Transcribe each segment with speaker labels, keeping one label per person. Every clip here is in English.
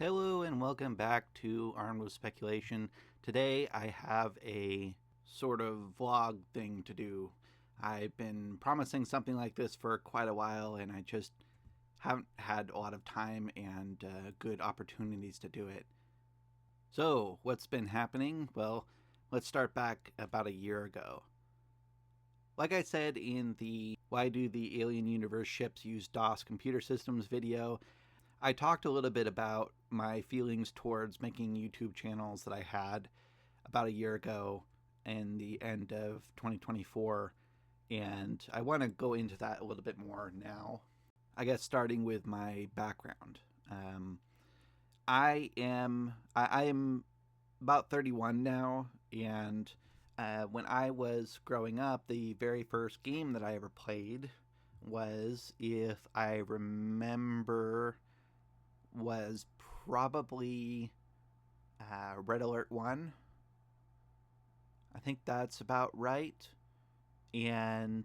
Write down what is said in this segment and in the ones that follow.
Speaker 1: Hello and welcome back to Armed with Speculation. Today I have a sort of vlog thing to do. I've been promising something like this for quite a while and I just haven't had a lot of time and good opportunities to do it. So, what's been happening? Well, let's start back about a year ago. Like I said in the Why Do the Alien Universe Ships Use DOS Computer Systems video, I talked a little bit about my feelings towards making YouTube channels that I had about a year ago in the end of 2024, and I want to go into that a little bit more now. I guess starting with my background. I am about 31 now, and when I was growing up, the very first game that I ever played was, if I remember, was probably Red Alert 1. I think that's about right. And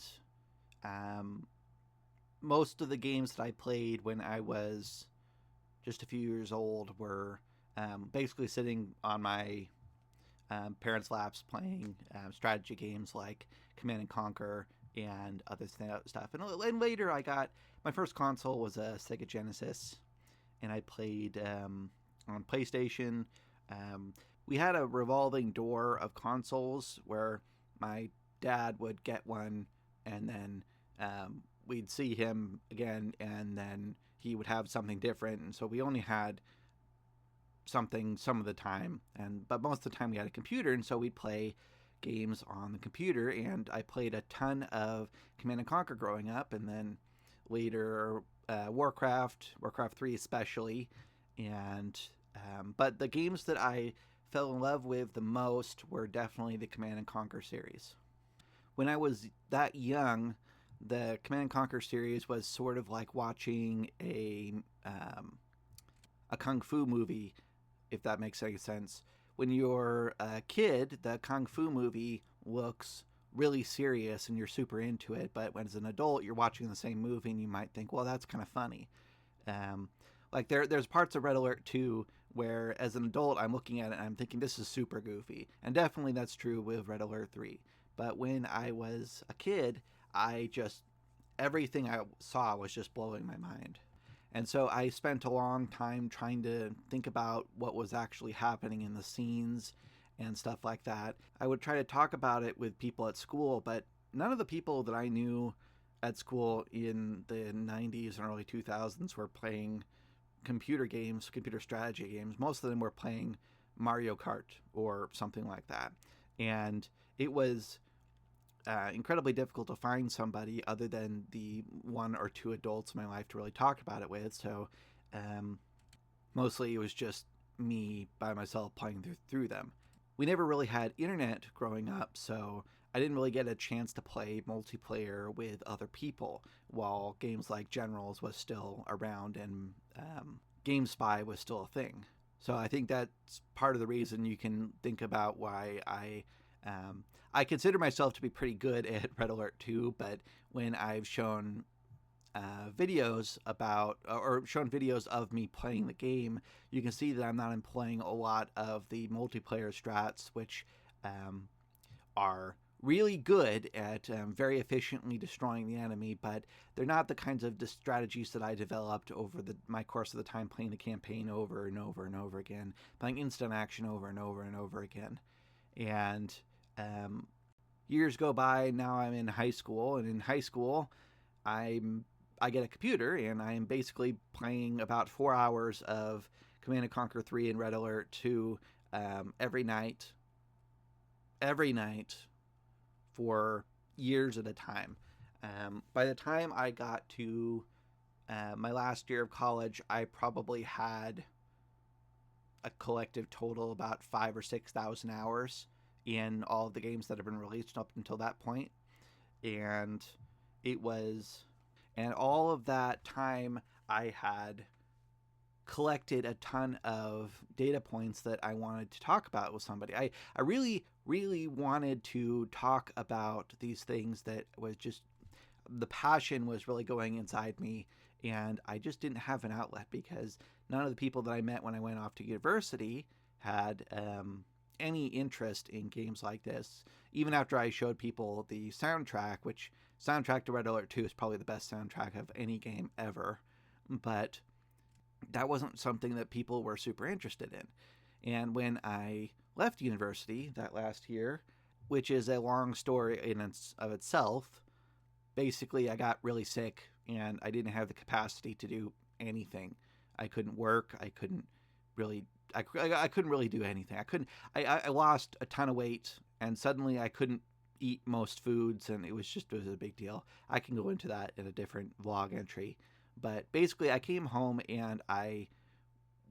Speaker 1: most of the games that I played when I was just a few years old were basically sitting on my parents' laps playing strategy games like Command and Conquer and other stuff. And later I got, my first console was a Sega Genesis, and I played on PlayStation. We had a revolving door of consoles where my dad would get one, and then we'd see him again, and then he would have something different. And so we only had something some of the time, but most of the time we had a computer, and so we'd play games on the computer. And I played a ton of Command and Conquer growing up, and then later Warcraft 3 especially, and but the games that I fell in love with the most were definitely the Command and Conquer series. When I was that young, the Command and Conquer series was sort of like watching a kung fu movie, if that makes any sense. When you're a kid, the kung fu movie looks really serious and you're super into it, but when as an adult you're watching the same movie and you might think, well, that's kind of funny. Like there's parts of Red Alert 2 where as an adult I'm looking at it and I'm thinking this is super goofy, and definitely that's true with Red Alert 3. But when I was a kid, everything I saw was just blowing my mind. And so I spent a long time trying to think about what was actually happening in the scenes and stuff like that. I would try to talk about it with people at school, but none of the people that I knew at school in the 90s and early 2000s were playing computer games, computer strategy games. Most of them were playing Mario Kart or something like that. And it was incredibly difficult to find somebody other than the one or two adults in my life to really talk about it with. So mostly it was just me by myself playing through them. We never really had internet growing up, so I didn't really get a chance to play multiplayer with other people, while games like Generals was still around and GameSpy was still a thing. So I think that's part of the reason you can think about why I consider myself to be pretty good at Red Alert 2, but when I've shown videos about, or shown videos of me playing the game, you can see that I'm not employing a lot of the multiplayer strats, which are really good at very efficiently destroying the enemy, but they're not the kinds of strategies that I developed over my course of the time playing the campaign over and over and over again, playing instant action over and over and over again. And years go by, now I'm in high school, and in high school I get a computer, and I am basically playing about 4 hours of Command and Conquer 3 and Red Alert 2 every night for years at a time. By the time I got to my last year of college, I probably had a collective total about 5,000 or 6,000 hours in all of the games that have been released up until that point. And all of that time I had collected a ton of data points that I wanted to talk about with somebody. I really, really wanted to talk about these things that was just, the passion was really going inside me, and I just didn't have an outlet because none of the people that I met when I went off to university had any interest in games like this. Even after I showed people the soundtrack, which soundtrack to Red Alert 2 is probably the best soundtrack of any game ever, but that wasn't something that people were super interested in. And when I left university that last year, which is a long story of itself, basically I got really sick and I didn't have the capacity to do anything. I couldn't work. I couldn't really. I couldn't really do anything. I lost a ton of weight, and suddenly I couldn't eat most foods, and it was a big deal. I can go into that in a different vlog entry, but basically I came home and I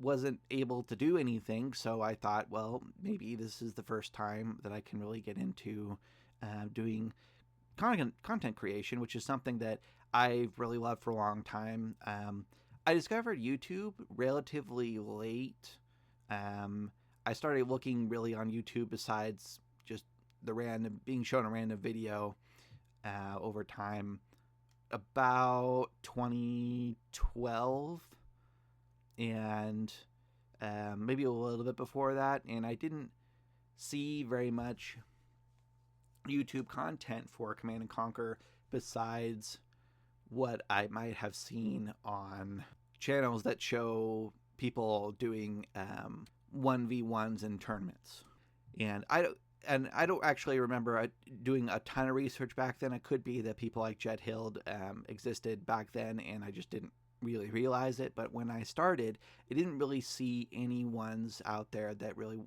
Speaker 1: wasn't able to do anything, so I thought, well, maybe this is the first time that I can really get into doing content creation, which is something that I've really loved for a long time. I discovered YouTube relatively late. I started looking really on YouTube besides just being shown a random video over time about 2012 and maybe a little bit before that, and I didn't see very much YouTube content for Command and Conquer besides what I might have seen on channels that show people doing 1v1s in tournaments. And I don't actually remember doing a ton of research back then. It could be that people like Jet Hild existed back then and I just didn't really realize it. But when I started, I didn't really see any ones out there that really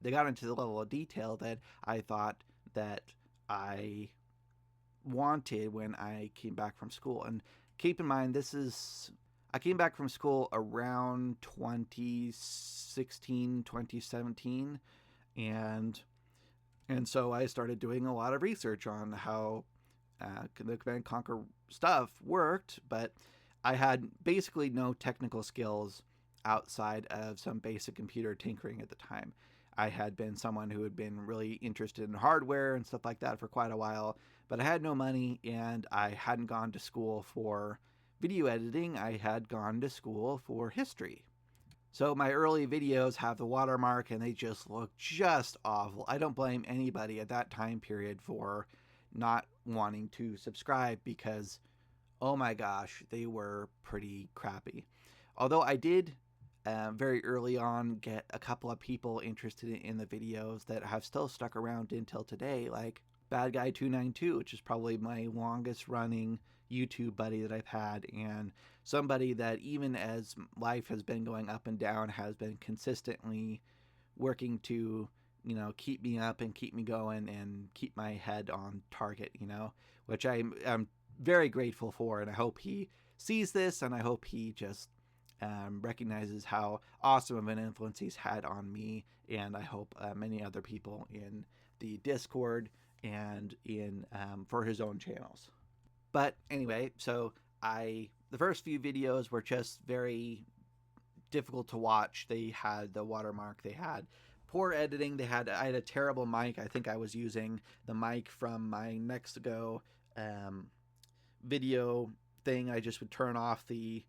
Speaker 1: they got into the level of detail that I thought that I wanted when I came back from school. And keep in mind, I came back from school around 2016, 2017, and so I started doing a lot of research on how the Command & Conquer stuff worked, but I had basically no technical skills outside of some basic computer tinkering at the time. I had been someone who had been really interested in hardware and stuff like that for quite a while, but I had no money and I hadn't gone to school for video editing. I had gone to school for history. So my early videos have the watermark and they just look just awful. I don't blame anybody at that time period for not wanting to subscribe because, oh my gosh, they were pretty crappy. Although I did very early on get a couple of people interested in the videos that have still stuck around until today, like Bad Guy 292, which is probably my longest running YouTube buddy that I've had, and somebody that even as life has been going up and down has been consistently working to, keep me up and keep me going and keep my head on target, which I'm very grateful for, and I hope he sees this, and I hope he just recognizes how awesome of an influence he's had on me, and I hope many other people in the Discord and in for his own channels. But anyway, so the first few videos were just very difficult to watch. They had the watermark, they had poor editing, I had a terrible mic. I think I was using the mic from my Mexico video thing. I just would turn off the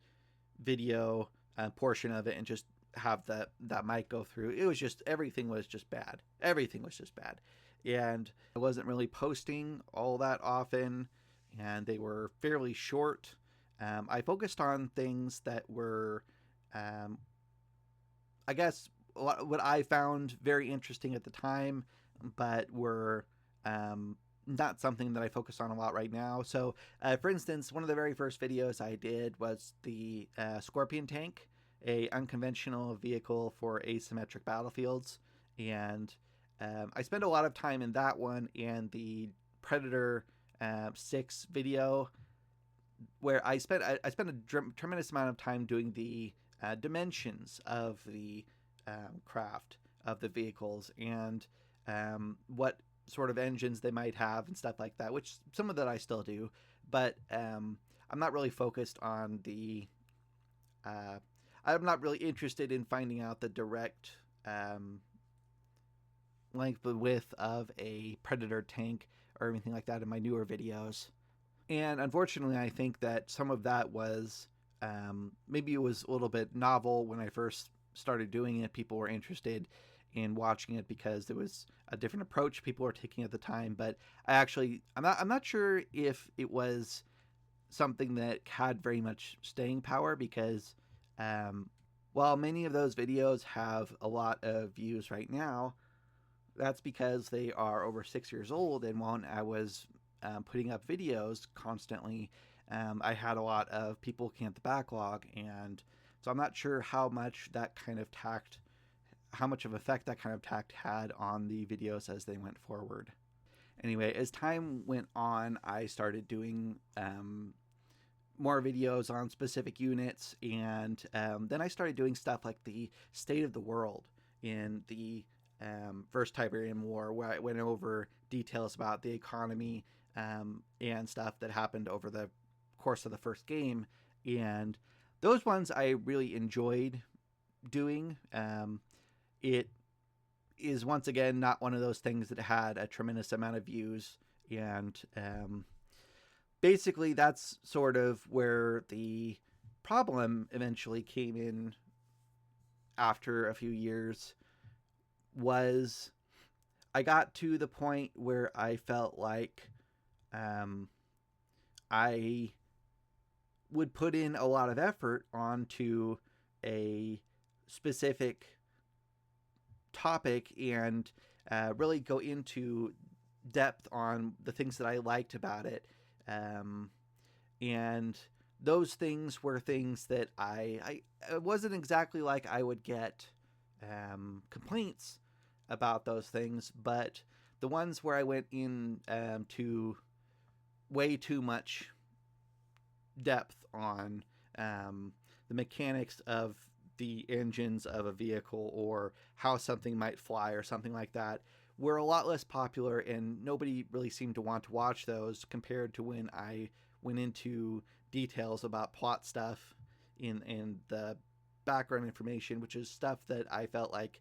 Speaker 1: video portion of it and just have that mic go through. It was just, everything was just bad. And I wasn't really posting all that often, and they were fairly short. I focused on things that were, I guess, what I found very interesting at the time, but were not something that I focus on a lot right now. So, for instance, one of the very first videos I did was the Scorpion tank, a unconventional vehicle for asymmetric battlefields, and I spent a lot of time in that one and the Predator 6 video, where I spent a tremendous amount of time doing the dimensions of the craft of the vehicles and what sort of engines they might have and stuff like that, which some of that I still do, but I'm not really focused on the I'm not really interested in finding out the direct length and width of a Predator tank or anything like that in my newer videos. And unfortunately, I think that some of that was maybe it was a little bit novel when I first started doing it. People were interested in watching it because there was a different approach people were taking at the time. But I'm not sure if it was something that had very much staying power because while many of those videos have a lot of views right now, that's because they are over 6 years old. And when I was putting up videos constantly, I had a lot of people looking at the backlog, and so I'm not sure how much how much of effect that kind of tact had on the videos as they went forward. Anyway, as time went on, I started doing more videos on specific units, and then I started doing stuff like the state of the world in the first Tiberian War, where I went over details about the economy and stuff that happened over the course of the first game. And those ones I really enjoyed doing. It is once again not one of those things that had a tremendous amount of views, and basically that's sort of where the problem eventually came in after a few years. Was I got to the point where I felt like I would put in a lot of effort onto a specific topic and really go into depth on the things that I liked about it. And those things were things that it wasn't exactly like I would get complaints about those things, but the ones where I went in to way too much depth on the mechanics of the engines of a vehicle or how something might fly or something like that were a lot less popular, and nobody really seemed to want to watch those compared to when I went into details about plot stuff in the background information, which is stuff that I felt like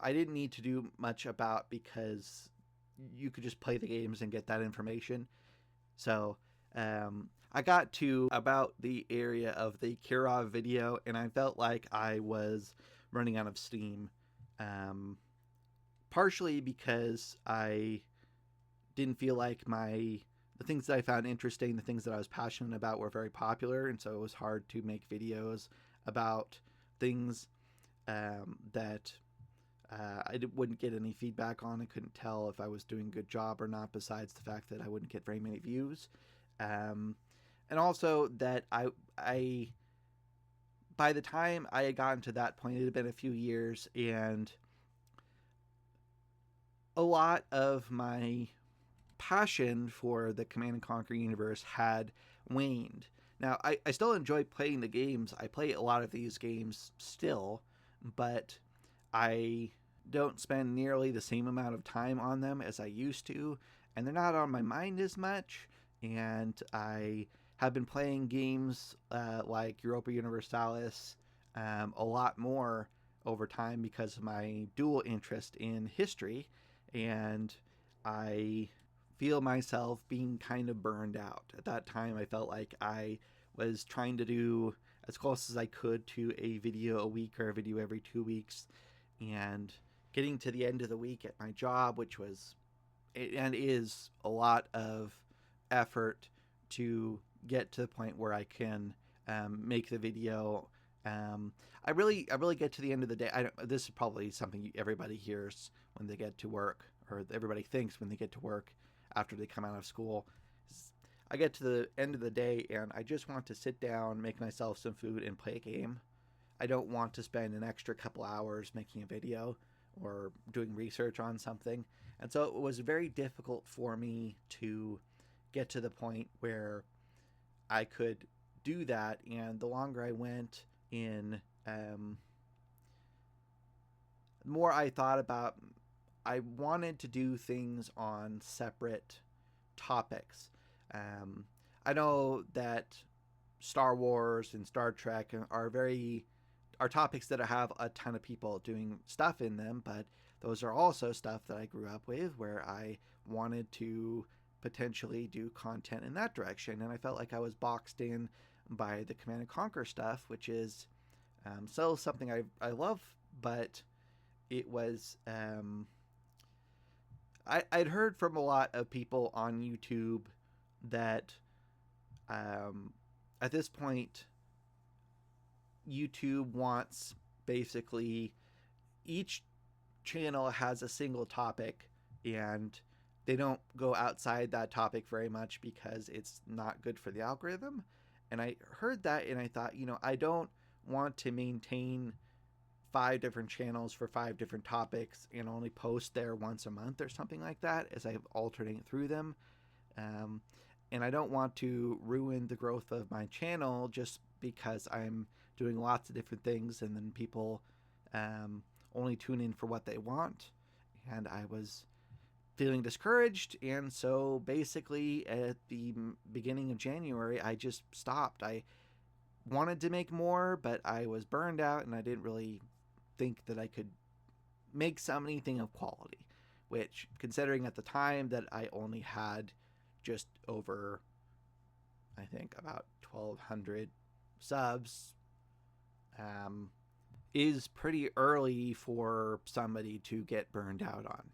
Speaker 1: I didn't need to do much about because you could just play the games and get that information. So I got to about the area of the Kirov video, and I felt like I was running out of steam. Partially because I didn't feel like the things that I found interesting, the things that I was passionate about were very popular, and so it was hard to make videos about things that wouldn't get any feedback on. I couldn't tell if I was doing a good job or not, besides the fact that I wouldn't get very many views. And also that I by the time I had gotten to that point, it had been a few years, and a lot of my passion for the Command and Conquer universe had waned. Now, I still enjoy playing the games. I play a lot of these games still, but I don't spend nearly the same amount of time on them as I used to, and they're not on my mind as much. And I have been playing games like Europa Universalis a lot more over time because of my dual interest in history, and I feel myself being kind of burned out. At that time, I felt like I was trying to do as close as I could to a video a week or a video every 2 weeks, and getting to the end of the week at my job, which was and is a lot of effort to get to the point where I can make the video. I really get to the end of the day. This is probably something everybody hears when they get to work, or everybody thinks when they get to work after they come out of school. I get to the end of the day and I just want to sit down, make myself some food, and play a game. I don't want to spend an extra couple hours making a video or doing research on something. And so it was very difficult for me to get to the point where I could do that. And the longer I went in, the more I thought about, I wanted to do things on separate topics. I know that Star Wars and Star Trek are topics that have a ton of people doing stuff in them, but those are also stuff that I grew up with, where I wanted to potentially do content in that direction, and I felt like I was boxed in by the Command and Conquer stuff, which is still something I love, but it was I'd heard from a lot of people on YouTube that at this point YouTube wants basically each channel has a single topic, and they don't go outside that topic very much because it's not good for the algorithm. And I heard that and I thought, I don't want to maintain 5 different channels for 5 different topics and only post there once a month or something like that, as I alternate through them. Um, and I don't want to ruin the growth of my channel just because I'm doing lots of different things and then people only tune in for what they want. And I was feeling discouraged, and so basically at the beginning of January I just stopped. I wanted to make more, but I was burned out and I didn't really think that I could make anything of quality, which, considering at the time that I only had just over, I think, about 1,200 subs, is pretty early for somebody to get burned out on.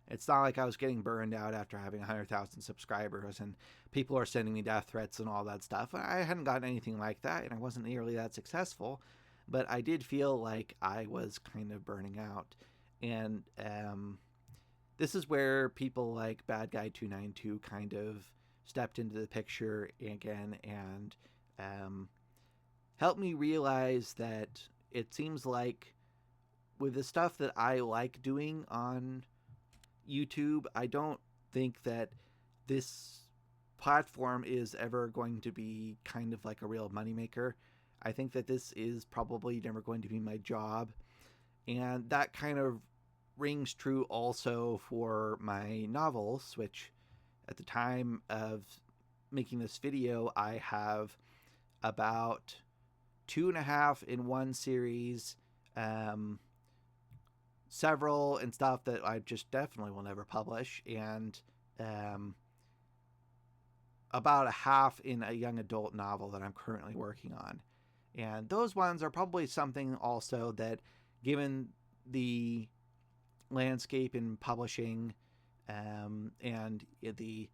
Speaker 1: It's not like I was getting burned out after having 100,000 subscribers and people are sending me death threats and all that stuff. I hadn't gotten anything like that, and I wasn't nearly that successful, but I did feel like I was kind of burning out. And this is where people like Bad Guy 292 kind of stepped into the picture again and helped me realize that it seems like with the stuff that I like doing on YouTube, I don't think that this platform is ever going to be kind of like a real moneymaker. I think that this is probably never going to be my job. And that kind of rings true also for my novels, which at the time of making this video, I have about 2.5 in one series, several and stuff that I just definitely will never publish, and about a half in a young adult novel that I'm currently working on. And those ones are probably something also that, given the landscape in publishing and the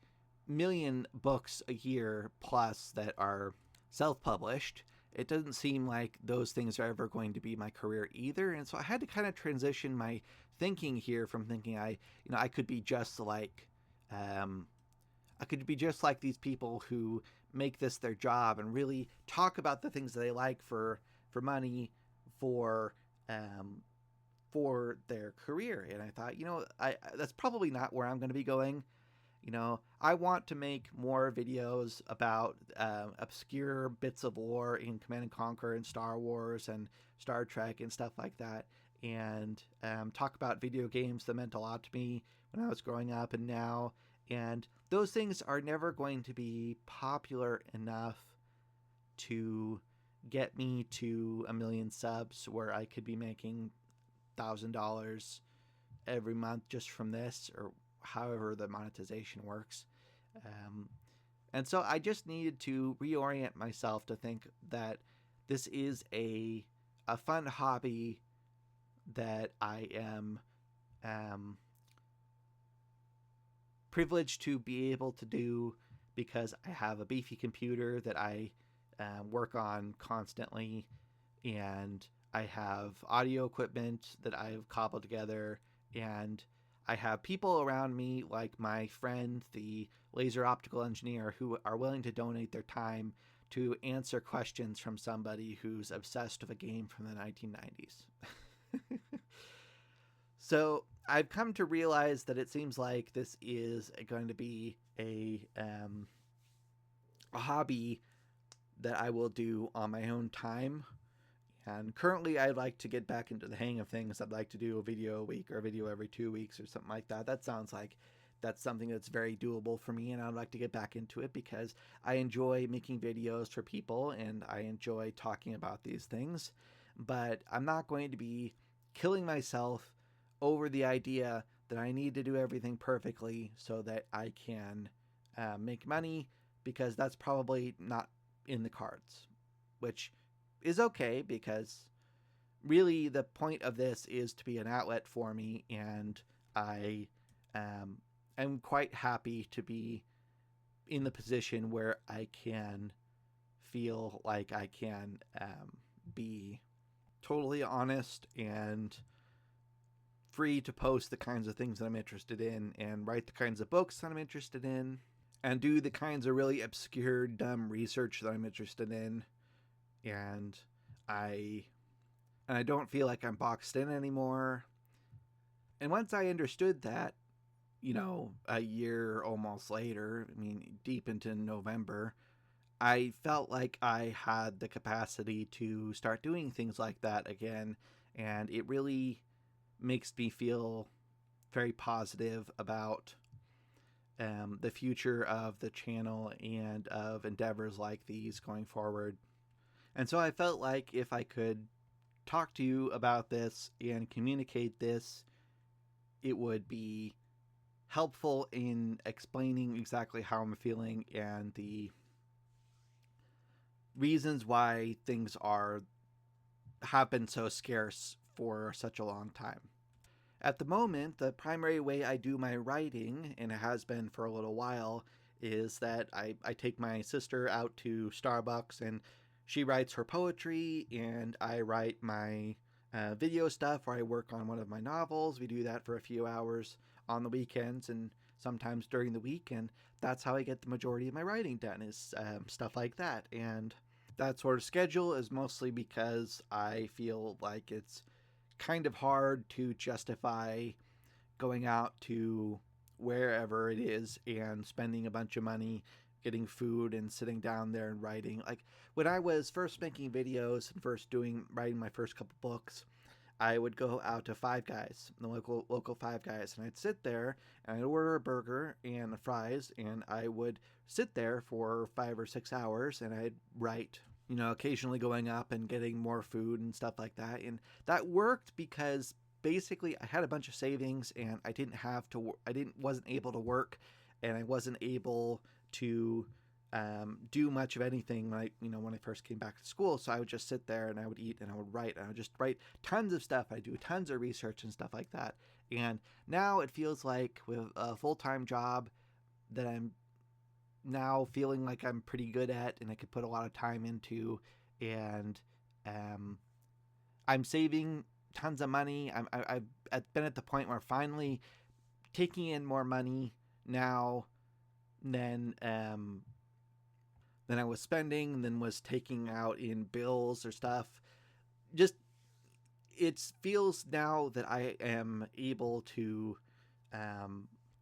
Speaker 1: million books a year plus that are self-published, it doesn't seem like those things are ever going to be my career either. And so I had to kind of transition my thinking here from thinking I could be just like these people who make this their job and really talk about the things that they like for money, for their career. And I thought, that's probably not where I'm going to be going. I want to make more videos about obscure bits of lore in Command and Conquer and Star Wars and Star Trek and stuff like that, and talk about video games that meant a lot to me when I was growing up and now. And those things are never going to be popular enough to get me to 1 million subs where I could be making $1,000 every month just from this, or however the monetization works. And so I just needed to reorient myself to think that this is a fun hobby that I am privileged to be able to do because I have a beefy computer that I work on constantly, and I have audio equipment that I've cobbled together, and I have people around me like my friend, the laser optical engineer, who are willing to donate their time to answer questions from somebody who's obsessed with a game from the 1990s. So I've come to realize that it seems like this is going to be a hobby that I will do on my own time. And currently, I'd like to get back into the hang of things. I'd like to do a video a week or a video every 2 weeks or something like that. That sounds like that's something that's very doable for me, and I'd like to get back into it because I enjoy making videos for people and I enjoy talking about these things. But I'm not going to be killing myself over the idea that I need to do everything perfectly so that I can make money, because that's probably not in the cards. which is okay because really the point of this is to be an outlet for me, and I am quite happy to be in the position where I can feel like I can be totally honest and free to post the kinds of things that I'm interested in and write the kinds of books that I'm interested in and do the kinds of really obscure, dumb research that I'm interested in. And I I don't feel like I'm boxed in anymore. And once I understood that, a year almost later, I mean, deep into November, I felt like I had the capacity to start doing things like that again. And it really makes me feel very positive about the future of the channel and of endeavors like these going forward. And so I felt like if I could talk to you about this and communicate this, it would be helpful in explaining exactly how I'm feeling and the reasons why things have been so scarce for such a long time. At the moment, the primary way I do my writing, and it has been for a little while, is that I take my sister out to Starbucks and she writes her poetry, and I write my video stuff, or I work on one of my novels. We do that for a few hours on the weekends and sometimes during the week, and that's how I get the majority of my writing done, is stuff like that. And that sort of schedule is mostly because I feel like it's kind of hard to justify going out to wherever it is and spending a bunch of money getting food and sitting down there and writing. Like when I was first making videos and writing my first couple books, I would go out to Five Guys, the local Five Guys, and I'd sit there and I'd order a burger and fries, and I would sit there for 5 or 6 hours and I'd write. Occasionally going up and getting more food and stuff like that, and that worked because basically I had a bunch of savings and wasn't able to work, and I wasn't able to do much of anything when I first came back to school. So I would just sit there and I would eat and I would write, and I would just write tons of stuff. I do tons of research and stuff like that. And now it feels like with a full-time job that I'm now feeling like I'm pretty good at and I could put a lot of time into, and I'm saving tons of money. I've been at the point where finally taking in more money now than I was spending, than was taking out in bills or stuff. Just it feels now that I am able to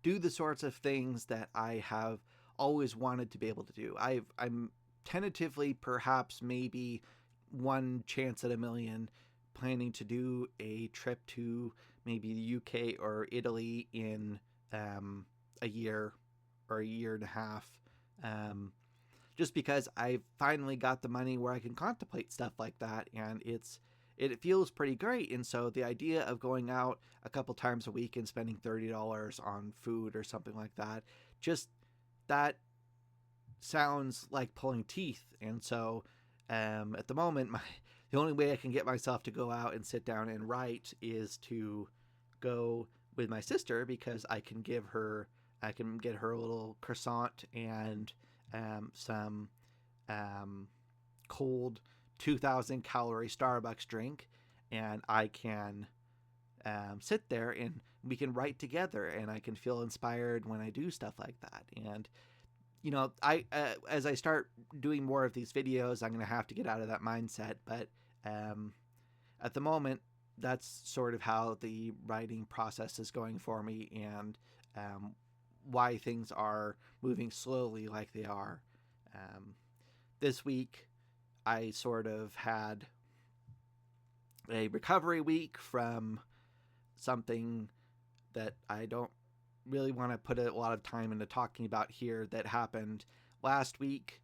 Speaker 1: do the sorts of things that I have always wanted to be able to do. I'm tentatively, perhaps maybe one chance at a million, planning to do a trip to maybe the UK or Italy in a year or a year and a half. Just because I finally got the money where I can contemplate stuff like that, and it feels pretty great. And so the idea of going out a couple times a week and spending $30 on food or something like that, just that sounds like pulling teeth. And so at the moment, the only way I can get myself to go out and sit down and write is to go with my sister, because I can get her a little croissant and some cold 2,000 calorie Starbucks drink, and I can sit there and we can write together, and I can feel inspired when I do stuff like that. And I as I start doing more of these videos, I'm going to have to get out of that mindset, but at the moment, that's sort of how the writing process is going for me, and why things are moving slowly like they are. This week, I sort of had a recovery week from something that I don't really want to put a lot of time into talking about here, that happened last week,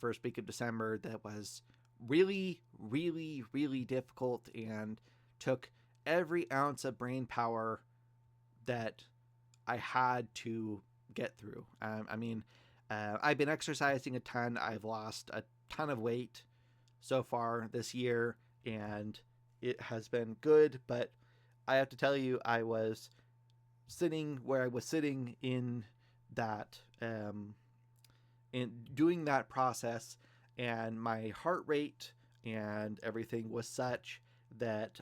Speaker 1: first week of December, that was really, really, really difficult and took every ounce of brain power that I had to get through. I've been exercising a ton. I've lost a ton of weight. so far this year, and it has been good. But I have to tell you, I was sitting where I was sitting in that, in doing that process, and my heart rate and everything was such that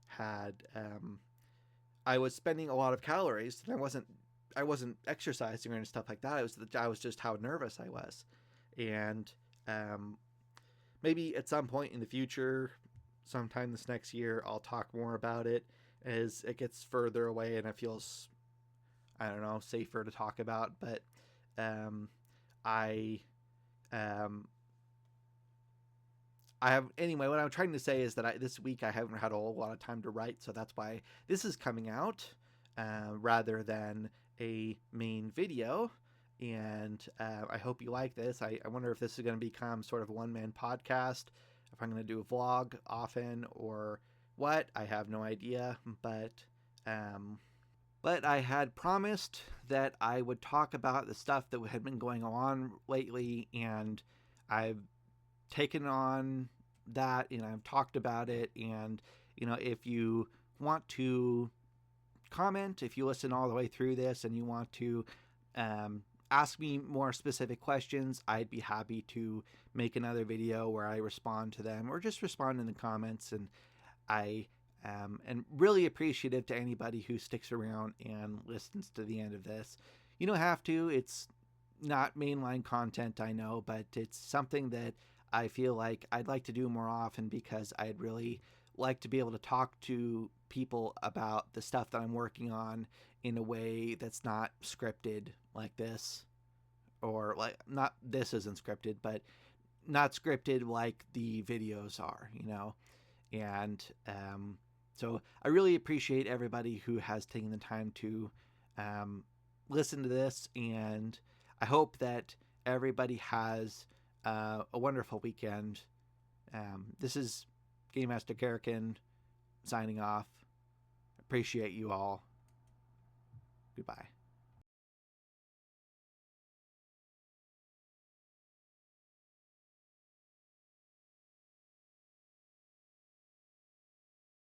Speaker 1: had I was spending a lot of calories, and I wasn't exercising or any stuff like that. I was just how nervous I was, and um, maybe at some point in the future, sometime this next year, I'll talk more about it as it gets further away and it feels, I don't know, safer to talk about. But um, I um, I have anyway. What I'm trying to say is that this week I haven't had a whole lot of time to write, so that's why this is coming out rather than a main video. And I hope you like this. I wonder if this is going to become sort of a one-man podcast, if I'm going to do a vlog often or what. I have no idea, um, but I had promised that I would talk about the stuff that had been going on lately, and I've taken on that and I've talked about it. And, if you want to comment, if you listen all the way through this and you want to ask me more specific questions, I'd be happy to make another video where I respond to them or just respond in the comments. And I am really appreciative to anybody who sticks around and listens to the end of this. You don't have to. It's not mainline content, I know, but it's something that I feel like I'd like to do more often, because I'd really like to be able to talk to people about the stuff that I'm working on in a way that's not scripted like this, or like, not, this isn't scripted, but not scripted like the videos are, and so I really appreciate everybody who has taken the time to listen to this, and I hope that everybody has a wonderful weekend. This is Game Master Kerrican signing off. Appreciate you all. Goodbye.